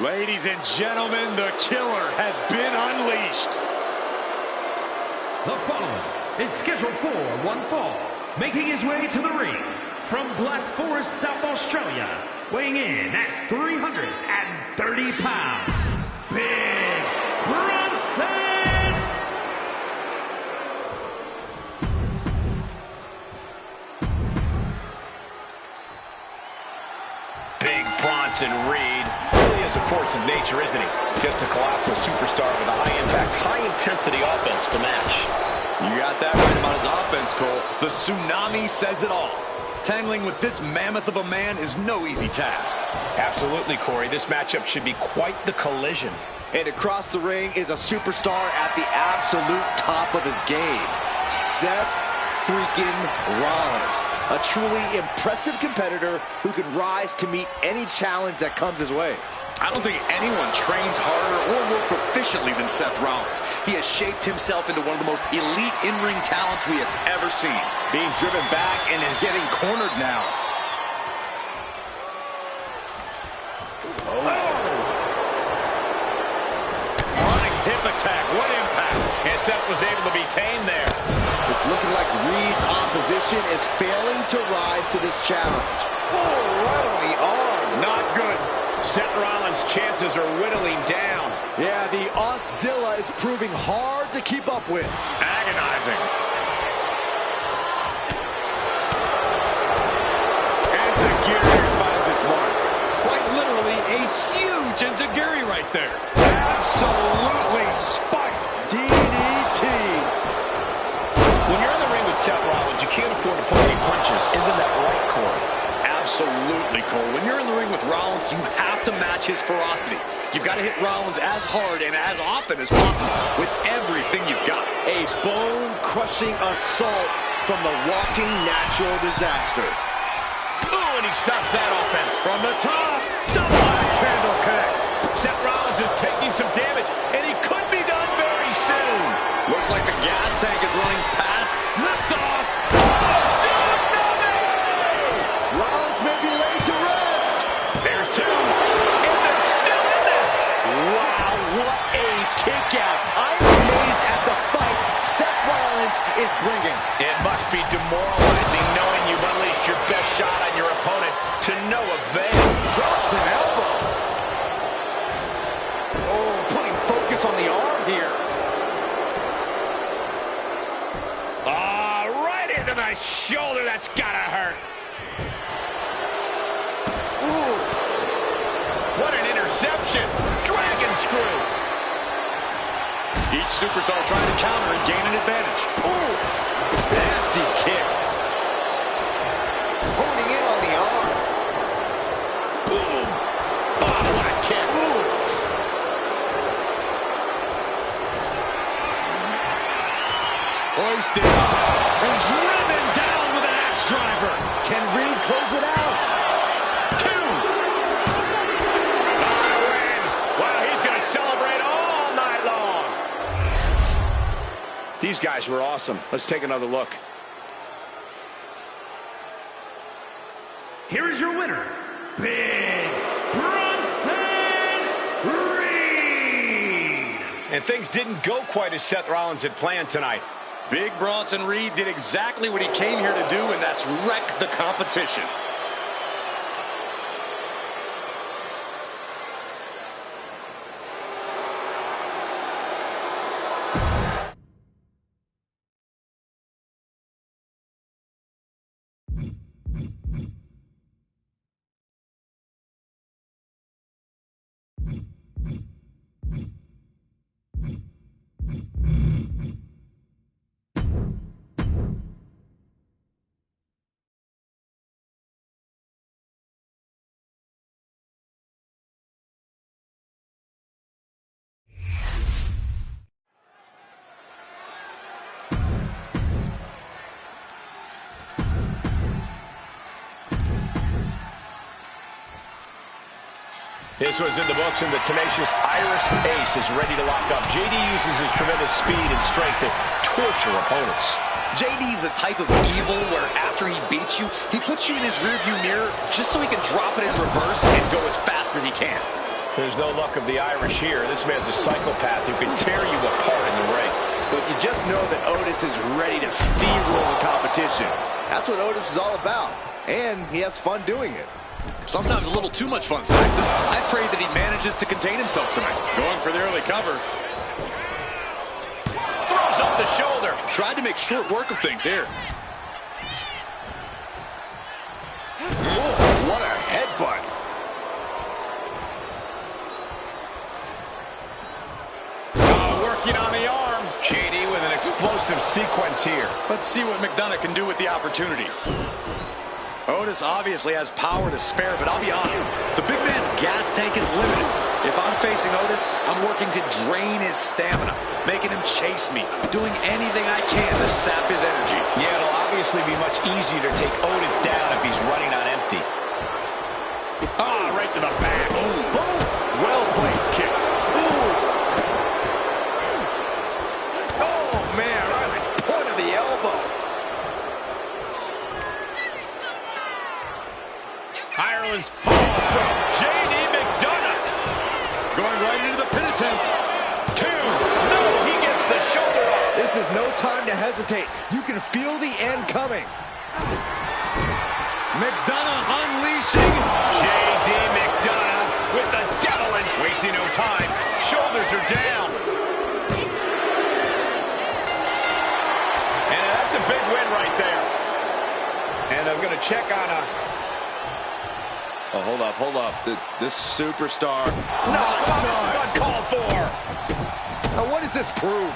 Ladies and gentlemen, the killer has been unleashed. The following is scheduled for one fall, making his way to the ring from Black Forest, South Australia, weighing in at 330 pounds, Big Bronson! Big Bronson Reed really is a force of nature, isn't he? Just a colossal superstar with a high-impact, high-intensity offense to match. You got that right about his offense, Cole. The tsunami says it all. Tangling with this mammoth of a man is no easy task. Absolutely, Corey. This matchup should be quite the collision. And across the ring is a superstar at the absolute top of his game, Seth freaking Rollins. A truly impressive competitor who could rise to meet any challenge that comes his way. I don't think anyone trains harder or more proficiently than Seth Rollins. He has shaped himself into one of the most elite in-ring talents we have ever seen. Being driven back and is getting cornered now. Chronic hip attack. What impact? And Seth was able to be tamed there. It's looking like Reed's opposition is failing to rise to this challenge. Oh, right on the arm. Not good. Seth Rollins' chances are whittling down. Yeah, the Auszilla is proving hard to keep up with. Agonizing. Enziguri finds its mark. Quite literally a huge Enziguri right there. Absolutely spiked. DDT. When you're in the ring with Seth Rollins, you can't afford to pull any punches. Isn't that right, Corey? Absolutely, Cole. When you're in the ring with Rollins, you have to match his ferocity. You've got to hit Rollins as hard and as often as possible with everything you've got. A bone-crushing assault from the walking natural disaster. Ooh, and he stops that offense. From the top, double axe handle connects. Seth Rollins is taking some damage, and he could be done very soon. Looks like the gas tank is running past. Lift off. Rollins may be laid to rest. There's two, and they're still in this. Wow, what a kick out. I'm amazed at the fight Seth Rollins is bringing. It must be demoralizing knowing you've unleashed your best shot on your opponent to no avail. Drops an elbow. Oh, putting focus on the arm here. Right into the shoulder. That's gotta hurt. Ooh. What an interception. Dragon screw. Each superstar trying to counter and gain an advantage. Ooh. Nasty kick. Honing in on the arm. Boom. Oh, what a kick. Ooh. Hoisted and driven down with an axe driver. Can Reed close it out? Two. Win. Wow, he's going to celebrate all night long. These guys were awesome. Let's take another look. Here is your winner, Big Bronson Reed. And things didn't go quite as Seth Rollins had planned tonight. Big Bronson Reed did exactly what he came here to do, and that's wreck the competition. This was in the books, and the tenacious Irish ace is ready to lock up. JD uses his tremendous speed and strength to torture opponents. JD's the type of evil where after he beats you, he puts you in his rearview mirror just so he can drop it in reverse and go as fast as he can. There's no luck of the Irish here. This man's a psychopath who can tear you apart in the ring. But you just know that Otis is ready to steamroll the competition. That's what Otis is all about. And he has fun doing it. Sometimes a little too much fun, Saxton. I pray that he manages to contain himself tonight. Going for the early cover. Throws up the shoulder. Tried to make short work of things here. Oh, what a headbutt. Working on the arm. JD with an explosive sequence here. Let's see what McDonough can do with the opportunity. Otis obviously has power to spare, but I'll be honest, the big man's gas tank is limited. If I'm facing Otis, I'm working to drain his stamina, making him chase me, doing anything I can to sap his energy. Yeah, it'll obviously be much easier to take Otis down if he's running on empty. Ah, right to the back. Ooh. Boom. Well-placed kick. Ooh. Oh, man, right at the point of the elbow. Ireland's fall from JD McDonough. Going right into the pin attempt. 2. No, he gets the shoulder up. This is no time to hesitate. You can feel the end coming. McDonough unleashing. JD McDonough with the devil in. Wasting no time. Shoulders are down. And that's a big win right there. And I'm going to check on Oh, hold up. This superstar. No, come on, this is uncalled for. Now, what does this prove?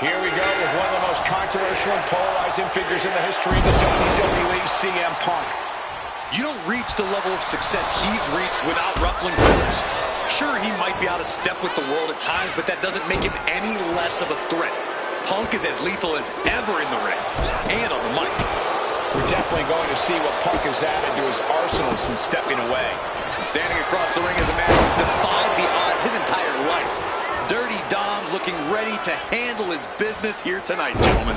Here we go with one of the most controversial and polarizing figures in the history of the WWE, CM Punk. You don't reach the level of success he's reached without ruffling feathers. Sure, he might be out of step with the world at times, but that doesn't make him any less of a threat. Punk is as lethal as ever in the ring and on the mic. We're definitely going to see what Punk has added to his arsenal since stepping away. Standing across the ring is a man who's defied the odds his entire life. Dirty Dom's looking ready to handle his business here tonight, gentlemen.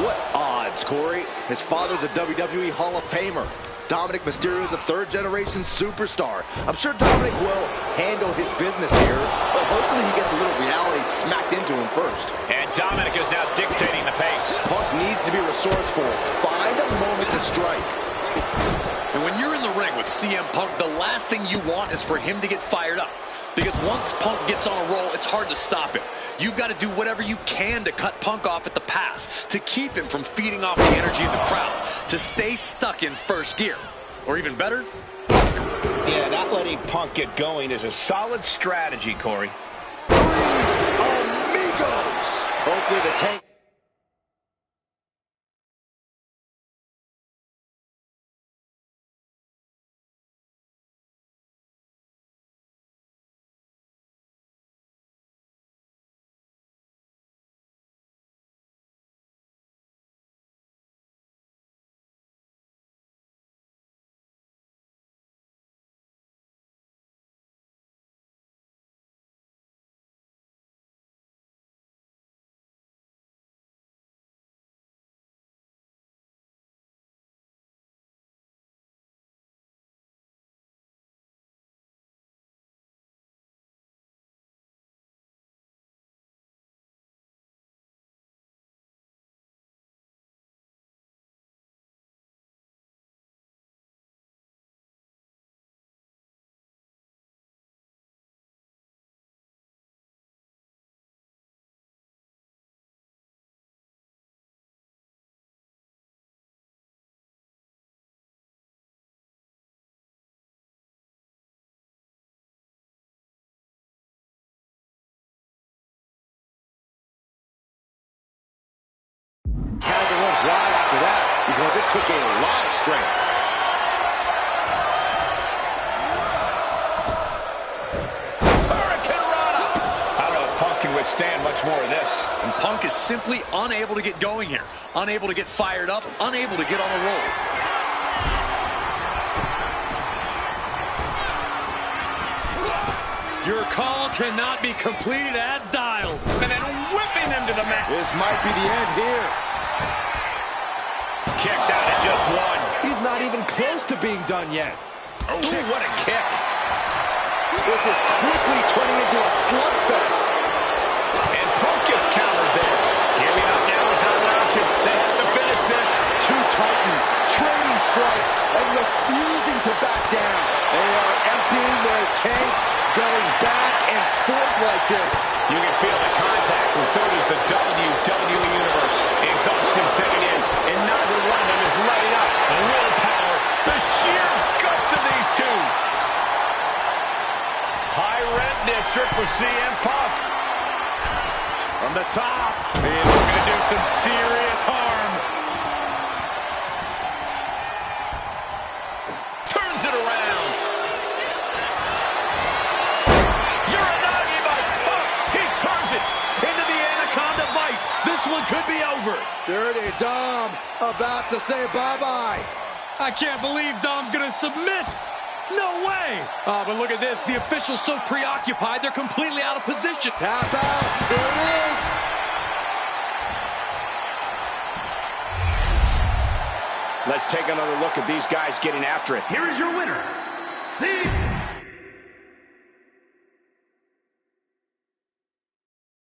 What odds, Corey? His father's a WWE Hall of Famer. Dominic Mysterio is a third-generation superstar. I'm sure Dominic will handle his business here, but hopefully he gets a little reality smacked into him first. And Dominic is now dictating the pace. Punk needs to be resourceful. Find a moment to strike. And when you're in the ring with CM Punk, the last thing you want is for him to get fired up. Because once Punk gets on a roll, it's hard to stop him. You've got to do whatever you can to cut Punk off at the pass, to keep him from feeding off the energy of the crowd, to stay stuck in first gear. Or even better, yeah, not letting Punk get going is a solid strategy, Corey. Amigos! Hopefully the tank... Hasn't run dry after that because it took a lot of strength. Hurricane Rana! I don't know if Punk can withstand much more of this. and Punk is simply unable to get going here, unable to get fired up, unable to get on a roll. Your call cannot be completed as dialed. And then whipping him to the mat. This might be the end here. Kicks out at just one. He's not even close to being done yet. Oh, what a kick. This is quickly turning into a slugfest. And Punk gets countered there. Giving up now is not an option. They have to finish this. Two Titans trading strikes and refusing to back down. They are emptying their tanks, going back and forth like this. You can feel the contact, and so does the WWE Universe. Exhaustion setting in, and neither one of them is letting up. The willpower, the sheer guts of these two. High rent district for CM Punk. From the top, he is looking to do some serious harm. Turns it around. Uranagi by Punk. He turns it Into the Anaconda Vice. This one could be over. Dirty Dom about to say bye-bye. I can't believe Dom's going to submit. No way. Oh, but look at this. The official's so preoccupied, they're completely out of position. Tap out. There it is. Let's take another look at these guys getting after it. Here is your winner,